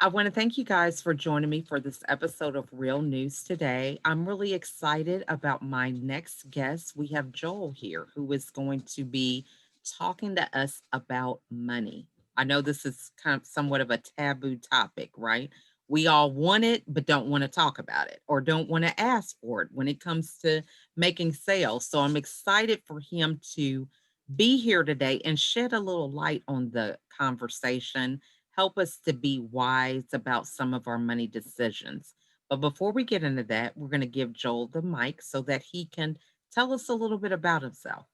I want to thank you guys for joining me for this episode of Real News today. I'm really excited about my next guest. We have Joel here, who is going to be talking to us about money. I know this is kind of somewhat of a taboo topic, right? We all want it, but don't want to talk about it or don't want to ask for it when it comes to making sales. So I'm excited for him to be here today and shed a little light on the conversation, help us to be wise about some of our money decisions. But before we get into that, we're going to give Joel the mic so that he can tell us a little bit about himself.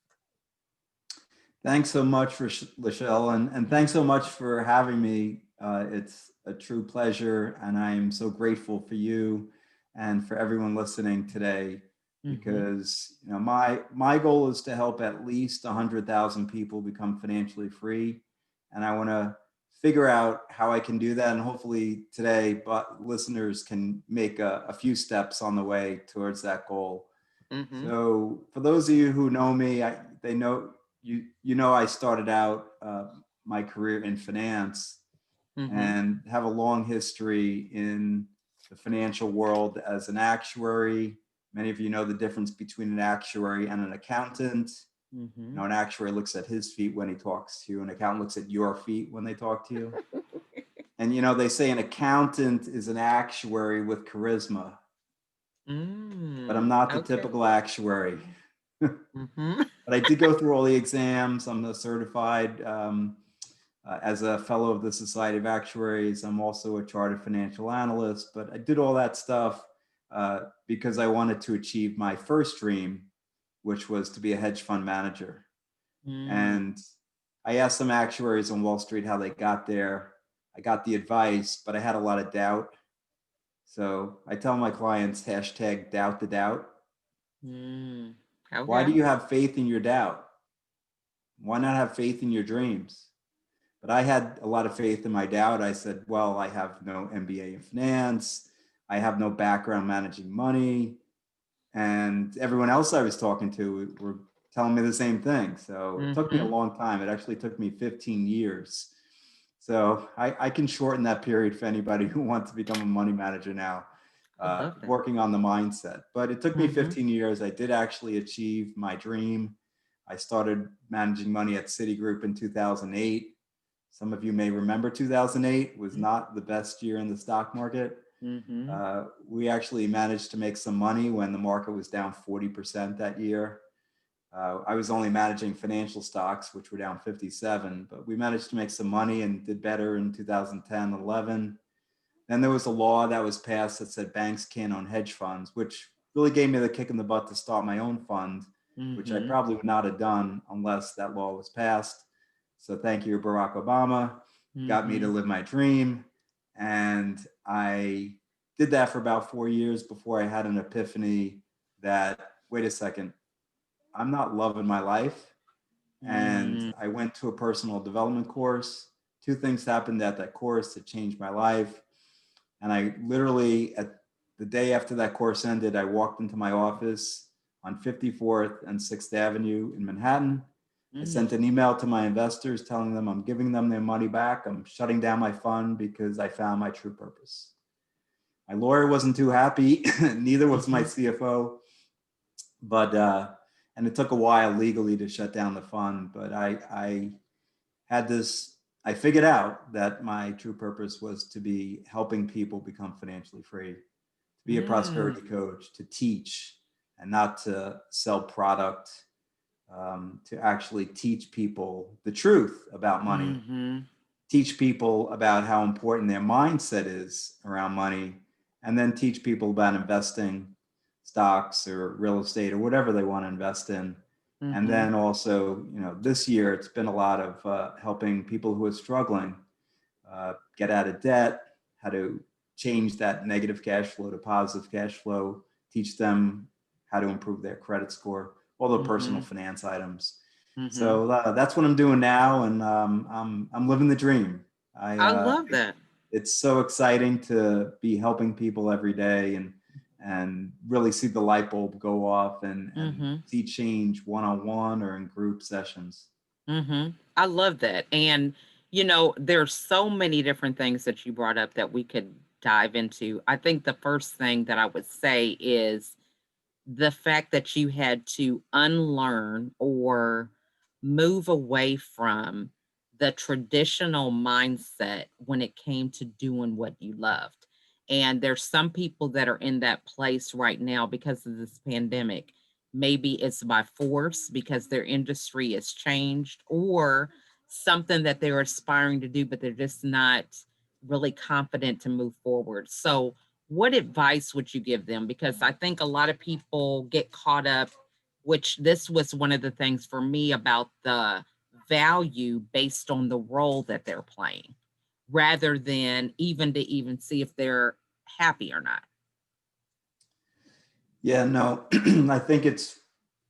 Thanks so much for Lachelle, and thanks so much for having me. It's a true pleasure, and I'm so grateful for you and for everyone listening today. Hmm. Because my goal is to help at least 100,000 people become financially free, and I want to figure out how I can do that. And hopefully today, but listeners can make a few steps on the way towards that goal. Hmm. So for those of you who know me, they know I started out my career in finance Hmm. and have a long history in the financial world as an actuary. Many of you know the difference between an actuary and an accountant. Hmm. An actuary looks at his feet when he talks to you, an accountant looks at your feet when they talk to you. And they say an accountant is an actuary with charisma, but I'm not the Okay. typical actuary. Hmm. But I did go through all the exams. I'm a certified as a fellow of the Society of Actuaries. I'm also a chartered financial analyst. But I did all that stuff because I wanted to achieve my first dream, which was to be a hedge fund manager. Mm. And I asked some actuaries on Wall Street how they got there. I got the advice, but I had a lot of doubt. So I tell my clients, hashtag doubt the doubt. Mm. Why do Okay. you have faith in your doubt? Why not have faith in your dreams? But I had a lot of faith in my doubt. I said, well, I have no MBA in finance. I have no background managing money. And everyone else I was talking to were telling me the same thing. So it took me a Hmm. long time. It actually took me 15 years. So I can shorten that period for anybody who wants to become a money manager now, I love that. working on the mindset. But it took me Hmm. 15 years. I did actually achieve my dream. I started managing money at Citigroup in 2008. Some of you may remember 2008 was not the best year in the stock market. Hmm. We actually managed to make some money when the market was down 40% that year. I was only managing financial stocks, which were down 57, but we managed to make some money and did better in 2010, 11. Then there was a law that was passed that said banks can't own hedge funds, which really gave me the kick in the butt to start my own fund, which I Hmm. probably would not have done unless that law was passed. So thank you, Barack Obama, got me to Hmm. live my dream. And I did that for about 4 years before I had an epiphany that, wait a second, I'm not loving my life. And Mm. I went to a personal development course. Two things happened at that course that changed my life. And I literally, at the day after that course ended, I walked into my office on 54th and 6th Avenue in Manhattan. I Mm. sent an email to my investors telling them I'm giving them their money back. I'm shutting down my fund because I found my true purpose. My lawyer wasn't too happy, neither was my Mhm. CFO, but and it took a while legally to shut down the fund. But I had this. I figured out that my true purpose was to be helping people become financially free, to be a Mm. prosperity coach, to teach, and not to sell product. To actually teach people the truth about money, Mhm. teach people about how important their mindset is around money, and then teach people about investing, stocks or real estate or whatever they want to invest in. And Mhm. then also, this year it's been a lot of helping people who are struggling get out of debt, how to change that negative cash flow to positive cash flow, teach them how to improve their credit score, all the personal Mhm. finance items. Mhm. So that's what I'm doing now, and I'm living the dream. I I love that. It's so exciting to be helping people every day and really see the light bulb go off and Mhm. see change one on one or in group sessions. Mhm. I love that. And There's so many different things that you brought up that we could dive into. I think the first thing that I would say is the fact that you had to unlearn or move away from the traditional mindset when it came to doing what you loved. And there's some people that are in that place right now because of this pandemic. Maybe it's by force because their industry has changed, or something that they're aspiring to do, but they're just not really confident to move forward. So, what advice would you give them? Because I think a lot of people get caught up, which this was one of the things for me about the value based on the role that they're playing, rather than even to even see if they're happy or not. Yeah, no, I think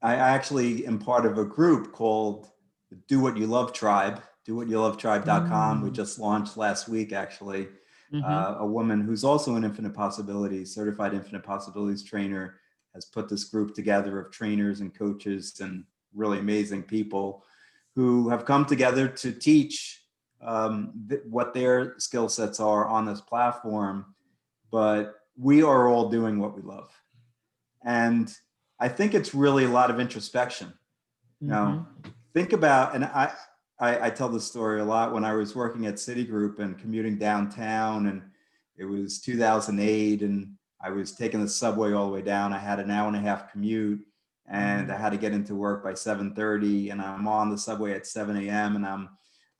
I actually am part of a group called the Do What You Love Tribe, dowhatyoulovetribe.com. We Mm. just launched last week, actually. Mhm. A woman who's also an infinite possibilities, certified infinite possibilities trainer, has put this group together of trainers and coaches and really amazing people who have come together to teach what their skill sets are on this platform. But we are all doing what we love. And I think it's really a lot of introspection. Now, Mhm. think about, and I tell this story a lot when I was working at Citigroup and commuting downtown, and it was 2008, and I was taking the subway all the way down. I had an hour and a half commute, and I Mhm. had to get into work by 7:30, and I'm on the subway at 7 a.m. and I'm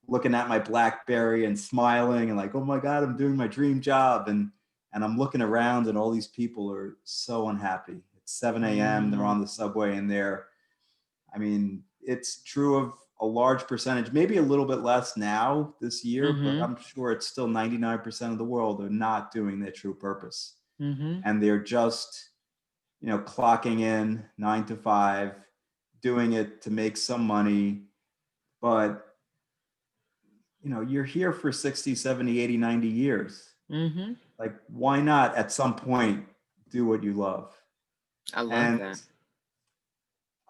looking at my BlackBerry and smiling and like, oh my God, I'm doing my dream job. And I'm looking around and all these people are so unhappy. It's 7 a.m. They're Mm. on the subway and I mean, it's true of a large percentage, maybe a little bit less now this year, but Mhm. I'm sure it's still 99% of the world are not doing their true purpose. Mhm. And they're just, clocking in 9 to 5, doing it to make some money. But, you're here for 60, 70, 80, 90 years. Mhm. Like, why not at some point do what you love? I love And that.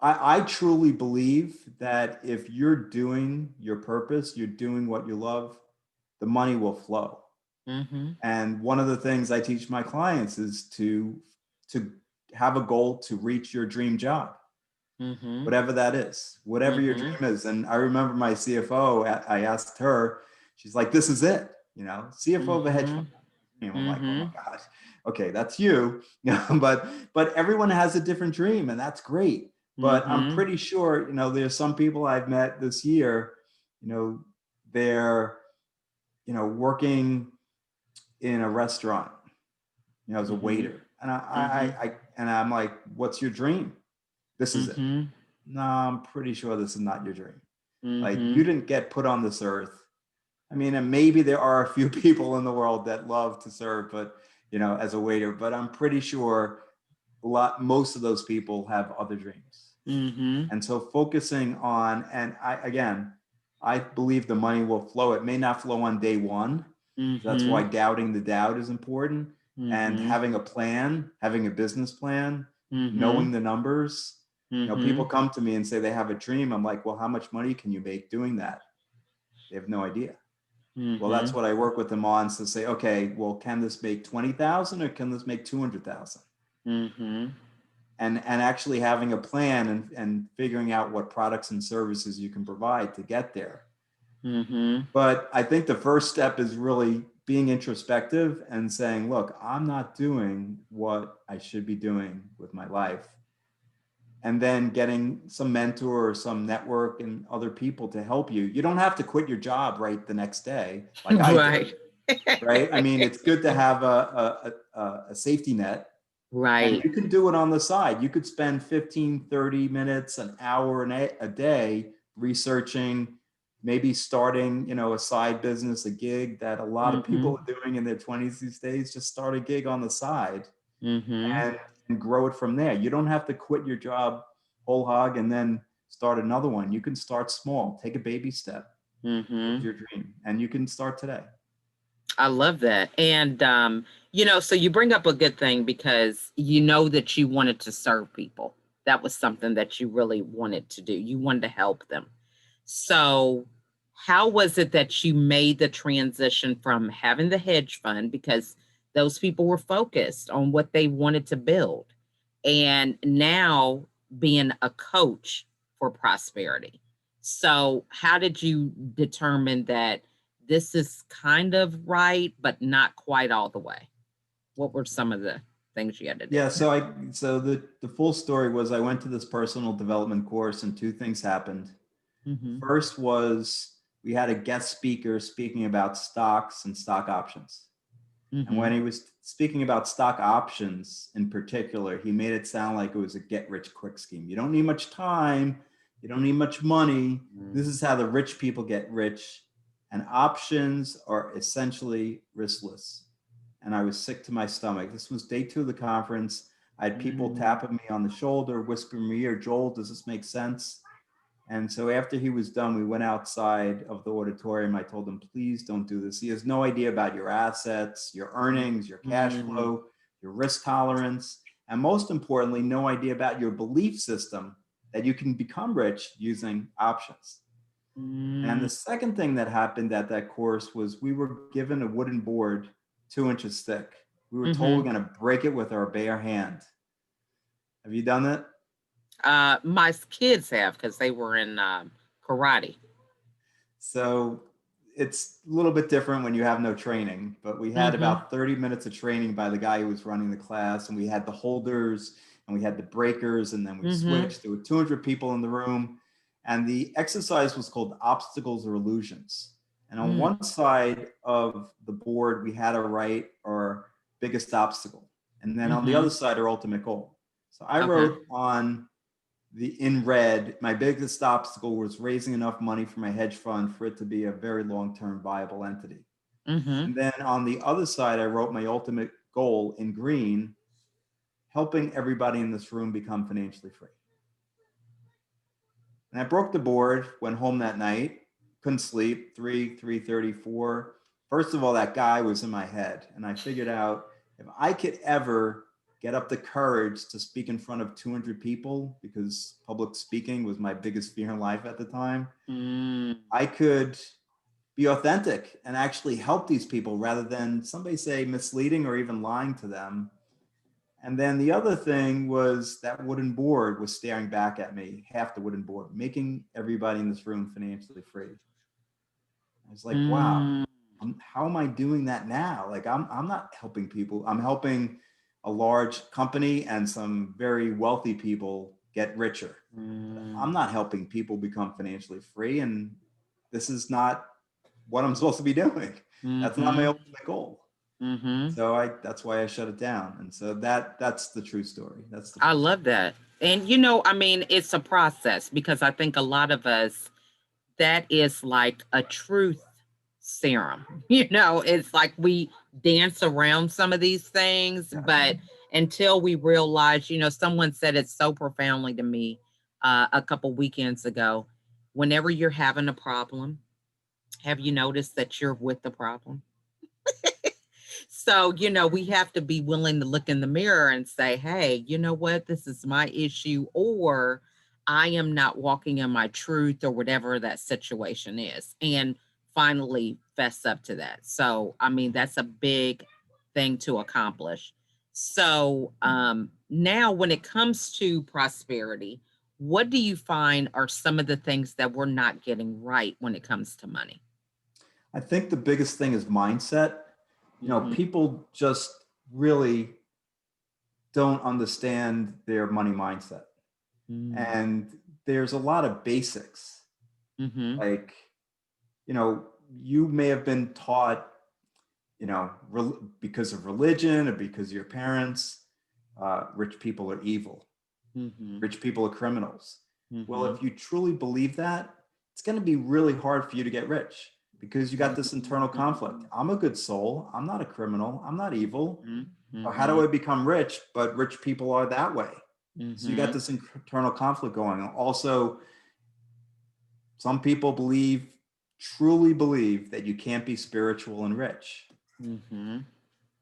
I truly believe that if you're doing your purpose, you're doing what you love, the money will flow. Mhm. And one of the things I teach my clients is to have a goal to reach your dream job, Mhm. whatever that is, whatever your Mhm. dream is. And I remember my CFO, I asked her, she's like, this is it, CFO of a hedge fund. Mhm. I'm like, oh my Mhm. God, okay, that's you. But everyone has a different dream, and that's great. But I'm Mhm. pretty sure, there's some people I've met this year, you know, they're, working in a restaurant, as a Mhm. waiter. And Mhm. and I'm like, what's your dream? This is it. Mhm. No, I'm pretty sure this is not your dream. Like, you Mhm. didn't get put on this earth. I mean, and maybe there are a few people in the world that love to serve, but as a waiter, but I'm pretty sure most of those people have other dreams. Mhm. And so focusing on, and I believe the money will flow. It may not flow on day one. That's why Mhm. doubting the doubt is important. And Mhm. having a plan, having a business plan, knowing Mhm. the numbers. People Mhm. come to me and say they have a dream. I'm like, well, how much money can you make doing that? They have no idea. Well, that's Mhm. what I work with them on, to say, okay, well, can this make 20,000 or can this make 200,000? Mhm. And actually having a plan and figuring out what products and services you can provide to get there. Mhm. But I think the first step is really being introspective and saying, look, I'm not doing what I should be doing with my life. And then getting some mentor or some network and other people to help you. You don't have to quit your job right the next day, like I did, Right. right? I mean, it's good to have a safety net. And Right. you can do it on the side. You could spend 15, 30 minutes, an hour a day researching, maybe starting, a side business, a gig that a lot of people Mhm. are doing in their 20s these days. Just start a gig on the side Mhm. and, and grow it from there. You don't have to quit your job whole hog and then start another one. You can start small, take a baby step towards Mhm. your dream, and you can start today. I love that. And so you bring up a good thing because you know that you wanted to serve people. That was something that you really wanted to do. You wanted to help them. So How was it that you made the transition from having the hedge fund, because those people were focused on what they wanted to build, and now being a coach for prosperity? So, how did you determine that this is kind of right, but not quite all the way? What were some of the things you had to do? Yeah, so the full story was I went to this personal development course and two things happened. The Mhm. first was we had a guest speaker speaking about stocks and stock options. And when Mhm. he was speaking about stock options in particular, he made it sound like it was a get rich quick scheme. You don't need much time, you don't need much money. This is how the rich people get rich. And options are essentially riskless. And I was sick to my stomach. This was day 2 of the conference. I had people Mm. tapping me on the shoulder, whispering in my ear, Joel, does this make sense? And so after he was done, we went outside of the auditorium. I told him, please don't do this. He has no idea about your assets, your earnings, your cash Mm. flow, your risk tolerance, and most importantly, no idea about your belief system that you can become rich using options. And Mm. the second thing that happened at that course was we were given a wooden board 2 inches thick. We were told Mhm. we're going to break it with our bare hand. Have you done that? My kids have, because they were in karate. So it's a little bit different when you have no training, but we had Mhm. about 30 minutes of training by the guy who was running the class, and we had the holders and we had the breakers, and then we Mhm. switched. There were 200 people in the room, and the exercise was called obstacles or illusions. And on Mm. one side of the board, we had to write our biggest obstacle, and then on the other Mhm. side, our ultimate goal. So I Okay. wrote on the in red, my biggest obstacle was raising enough money for my hedge fund for it to be a very long-term viable entity. Mhm. And then on the other side, I wrote my ultimate goal in green, helping everybody in this room become financially free. And I broke the board, went home that night, couldn't sleep, 3:30, 4. First of all, that guy was in my head. And I figured out if I could ever get up the courage to speak in front of 200 people, because public speaking was my biggest fear in life at the time, Mm. I could be authentic and actually help these people rather than somebody say misleading or even lying to them. And then the other thing was that wooden board was staring back at me, half the wooden board, making everybody in this room financially free. I was like, wow, Mm. how am I doing that now? Like, I'm not helping people. I'm helping a large company and some very wealthy people get richer. But I'm Mm. not helping people become financially free. And this is not what I'm supposed to be doing. That's not my Mhm. ultimate goal. Mhm. So that's why I shut it down. And so that's the true story. That's the I full story. love that. And I mean, it's a process, because I think a lot of us, that is like a truth serum. It's like we dance around some of these things, Yeah. but until we realize, someone said it so profoundly to me a couple weekends ago. Whenever you're having a problem, have you noticed that you're with the problem? So, we have to be willing to look in the mirror and say, hey, you know what? This is my issue, or I am not walking in my truth, or whatever that situation is. And finally fess up to that. So, I mean, that's a big thing to accomplish. So, now when it comes to prosperity, what do you find are some of the things that we're not getting right when it comes to money? I think the biggest thing is mindset. Hmm. People just really don't understand their money mindset. Mm. And there's a lot of basics. Hmm. Like, you may have been taught, because of religion or because of your parents, rich people are evil, Hmm. rich people are criminals. Well, Mhm. if you truly believe that, it's going to be really hard for you to get rich because you got this internal conflict. Mm. I'm a good soul. I'm not a criminal. I'm not evil. Mhm. So how do Mhm. I become rich? But rich people are that way. So you got Mhm. this internal conflict going on. Also, some people truly believe that you can't be spiritual and rich. Mhm.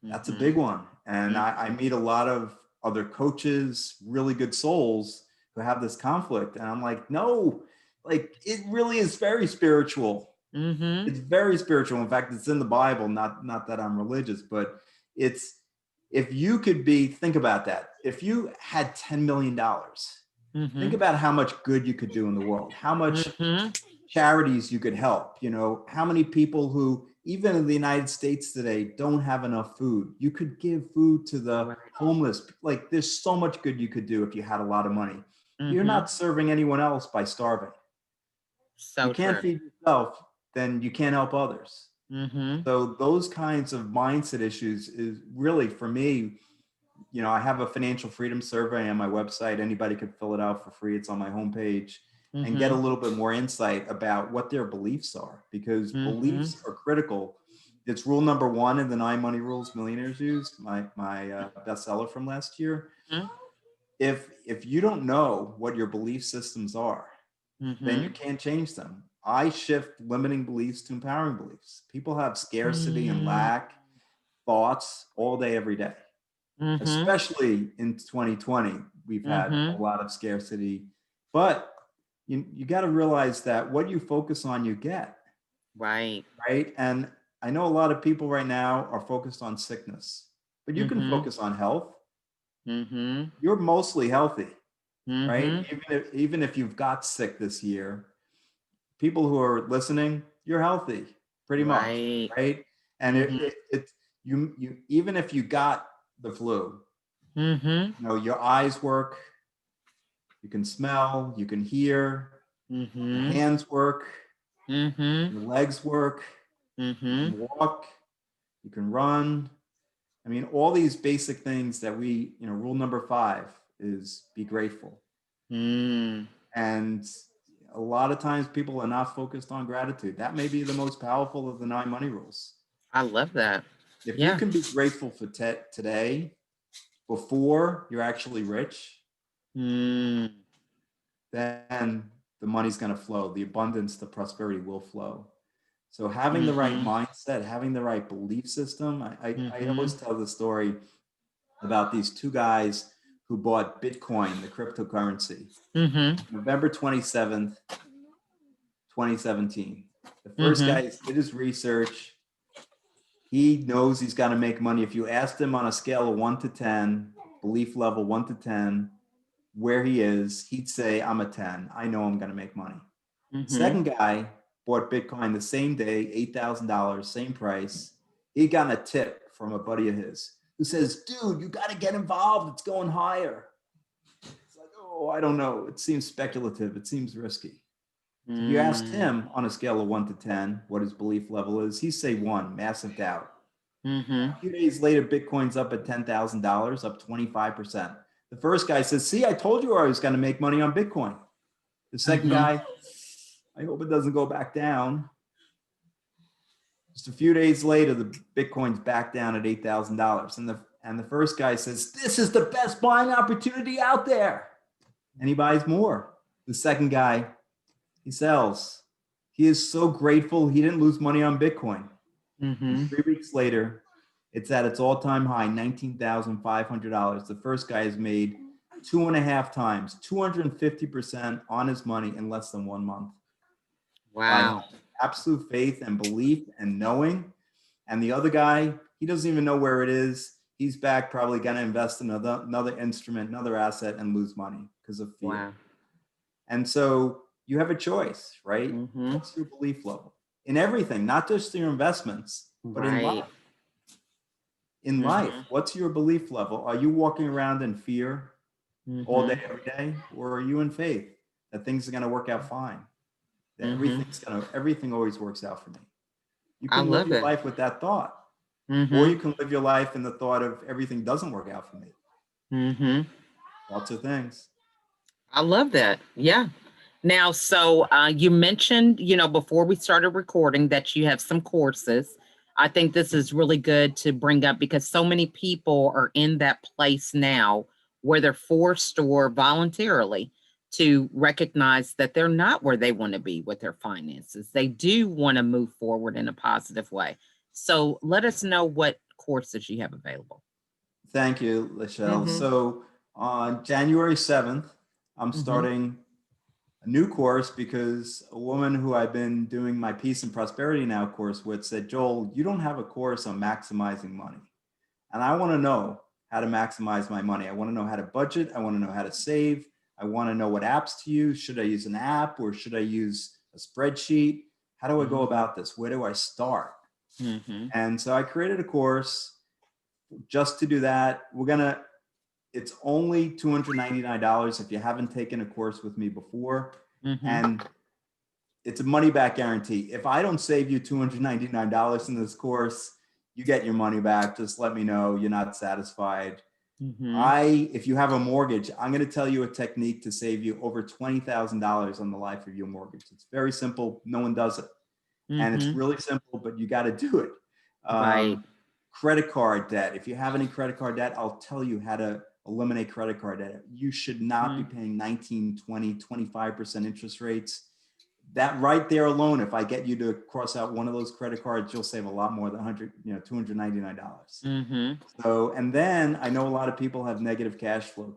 That's a big Mhm. one. And I Mhm. meet a lot of other coaches, really good souls who have this conflict. And I'm like, no, like it really is very spiritual. Mm-hmm. It's very spiritual. In fact, it's in the Bible, not that I'm religious, but it's, if you could be, think about that. If you had $10 million, think Mm-hmm. about how much good you could do in the world, how much Mm-hmm. charities you could help, how many people who, even in the United States today, don't have enough food. You could give food to the Right. homeless. Like, there's so much good you could do if you had a lot of money. You're Mm-hmm. not serving anyone else by starving. You So can't true. feed yourself, then you can't help others. Mm-hmm. So those kinds of mindset issues is really, for me, I have a financial freedom survey on my website. Anybody could fill it out for free. It's on my homepage, and get a Mm-hmm. little bit more insight about what their beliefs are, because Mm-hmm. beliefs are critical. It's rule number one in the 9 Money Rules Millionaires Use, my bestseller from last year. If you don't know what your belief systems are, then Mm-hmm. you can't change them. I shift limiting beliefs to empowering beliefs. People have scarcity and Mm-hmm. lack thoughts all day, every day. Mm-hmm. Especially in 2020, we've had Mm-hmm. a lot of scarcity. But you got to realize that what you focus on, you get, Right. right? And I know a lot of people right now are focused on sickness, but you can Mm-hmm. focus on health. Mm-hmm. You're mostly healthy, right? Mm-hmm. Even if you've got sick this year, people who are listening, you're healthy, pretty much, Right. right? And Mm-hmm. you even if you got the flu, Mm-hmm. your eyes work, you can smell, you can hear, your Mm-hmm. hands work, Mm-hmm. your legs work, you Mm-hmm. can walk, you can run. I mean, all these basic things that rule number 5 is be grateful. Mm. And a lot of times people are not focused on gratitude. That may be the most powerful of the 9 money rules. I love that. If you Yeah. can be grateful for today before you're actually rich, Mm. then the money's going to flow. The abundance, the prosperity will flow. So having the right Mm-hmm. mindset, having the right belief system. I Mm-hmm. always tell the story about these two guys who bought Bitcoin, the cryptocurrency, Mm-hmm. November 27th, 2017. The first Mm-hmm. guy did his research. He knows he's got to make money. If you asked him on a scale of 1 to 10, belief level 1 to 10, where he is, he'd say, I'm a 10. I know I'm going to make money. The Mm-hmm. second guy bought Bitcoin the same day, $8,000, same price. He'd gotten a tip from a buddy of his who says, dude, you got to get involved. It's going higher. It's like, oh, I don't know. It seems speculative. It seems risky. So if you asked Mm. him on a scale of 1 to 10, what his belief level is, he'd say 1, massive doubt. Mm-hmm. A few days later, Bitcoin's up at $10,000, up 25%. The first guy says, see, I told you I was going to make money on Bitcoin. The second Mm-hmm. guy, I hope it doesn't go back down. Just a few days later, the Bitcoin's back down at $8,000. And the first guy says, this is the best buying opportunity out there. And he buys more. The second guy, he sells. He is so grateful he didn't lose money on Bitcoin. And Mm-hmm. 3 weeks later, it's at its all-time high, $19,500. The first guy has made 2.5 times, 250% on his money in less than 1 month by having Wow. absolute faith and belief and knowing. And the other guy, he doesn't even know where it is. He's back, probably going to invest in another instrument, another asset, and lose money because of fear. Wow. And so you have a choice, right? Mm-hmm. What's your belief level in everything, not just your investments, but in life? Right. In life, Mm-hmm. what's your belief level? Are you walking around in fear all day, Mm-hmm. every day? Or are you in faith that things are going to work out fine? That Mm-hmm. everything always works out for me. You I can live love your it. life with that thought, or Mm-hmm. you can live your life in the thought of everything doesn't work out for me. Mm-hmm. Lots of things. I love that. Yeah. Now, so you mentioned, before we started recording that you have some courses. I think this is really good to bring up because so many people are in that place now where they're forced or voluntarily to recognize that they're not where they want to be with their finances. They do want to move forward in a positive way. So let us know what courses you have available. Thank you, Lachelle. Mm-hmm. So on January 7th, I'm Mm-hmm. starting a new course because a woman who I've been doing my Peace and Prosperity Now course with said, Joel, you don't have a course on maximizing money. And I want to know how to maximize my money. I want to know how to budget. I want to know how to save. I want to know what apps to use. Should I use an app or should I use a spreadsheet? How do I go Mhm. about this? Where do I start? Mhm. And so I created a course just to do that. It's only $299 if you haven't taken a course with me before. Mhm. And it's a money back guarantee. If I don't save you $299 in this course, you get your money back. Just let me know you're not satisfied. Mhm. If you have a mortgage, I'm going to tell you a technique to save you over $20,000 on the life of your mortgage. It's very simple. No one does it. And it's Mhm. really simple, but you got to do it. Right. Credit card debt. If you have any credit card debt, I'll tell you how to eliminate credit card debt. You should not be Mhm. paying 19, 20, 25% interest rates. That right there alone, if I get you to cross out one of those credit cards, you'll save a lot more than $299. Mhm. So, and then I know a lot of people have negative cash flow,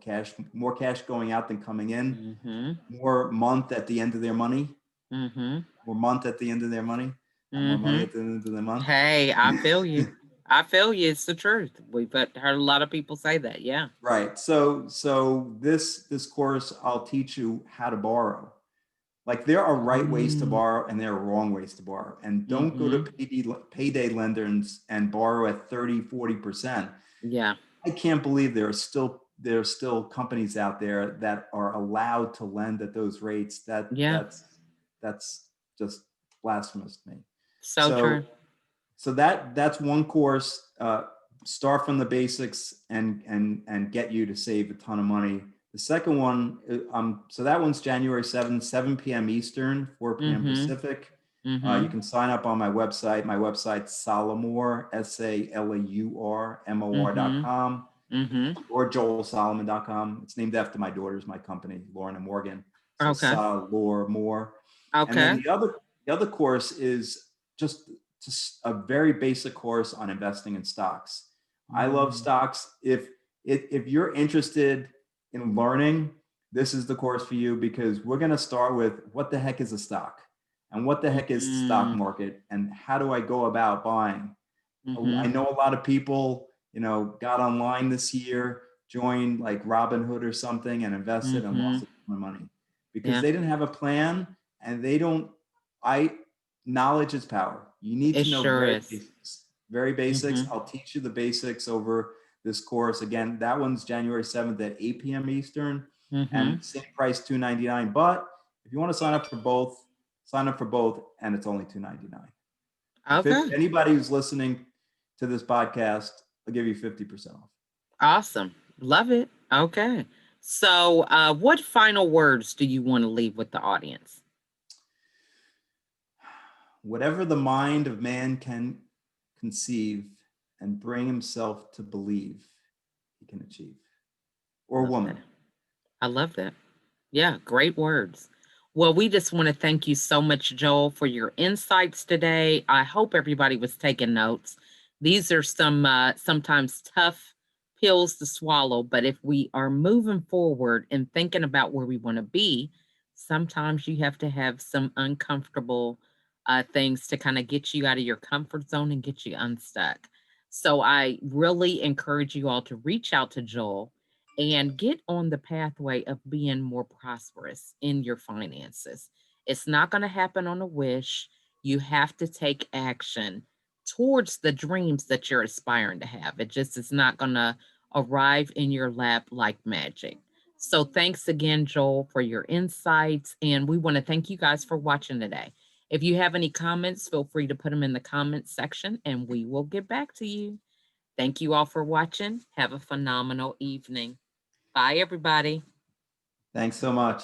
more cash going out than coming in, Mhm. more month at the end of their money, Mhm. more month at the end of their money, not more money Mhm. at the end of the month. Hey, I feel you. I feel you. It's the truth. We've heard a lot of people say that. Yeah. Right. So this course, I'll teach you how to borrow. Like there are right ways to Mm. borrow and there are wrong ways to borrow. And don't go to Mhm. payday lenders and borrow at 30, 40%. Yeah. I can't believe there are still companies out there that are allowed to lend at those rates. Yeah. That's just blasphemous to me. So So true. that's one course. Start from the basics and get you to save a ton of money. The second one, so that one's January 7th, 7 p.m. Eastern, 4 p.m. Mhm. Pacific. You Mhm. can sign up on my website. My website's Salomor, Mhm. SALAUR.com, Mhm. or JoelSolomon.com. It's named after my daughters, my company, Lauren and Morgan. So Okay. Salor More. And then Okay. the other course is just a very basic course on investing in stocks. I love Mm. stocks. If you're interested in learning, this is the course for you because we're going to start with what the heck is a stock and what the heck is the stock Mhm. market and how do I go about buying. I Mhm. know a lot of people, got online this year, joined like Robinhood or something and invested and lost Mhm. a ton of money because Yeah. they didn't have a plan and they don't. I Knowledge is power. You need It to know sure very is. basics. Very basics. Mhm. I'll teach you the basics over this course. Again, that one's January 7th at 8 p.m. Eastern Mhm. and same price $299. But if you want to sign up for both, sign up for both and it's only $299. Okay. Anybody who's listening to this podcast, I'll give you 50% off. Awesome. Love it. Okay. So, what final words do you want to leave with the audience? Whatever the mind of man can conceive and bring himself to believe, he can achieve. Or Love woman. that. I love that. Yeah, great words. Well, we just want to thank you so much, Joel, for your insights today. I hope everybody was taking notes. These are some sometimes tough pills to swallow, but if we are moving forward and thinking about where we want to be, sometimes you have to have some uncomfortable things to kind of get you out of your comfort zone and get you unstuck. So I really encourage you all to reach out to Joel and get on the pathway of being more prosperous in your finances. It's not going to happen on a wish. You have to take action towards the dreams that you're aspiring to have. It just is not going to arrive in your lap like magic. So, thanks again, Joel, for your insights. And we want to thank you guys for watching today. If you have any comments, feel free to put them in the comments section and we will get back to you. Thank you all for watching. Have a phenomenal evening. Bye, everybody. Thanks so much.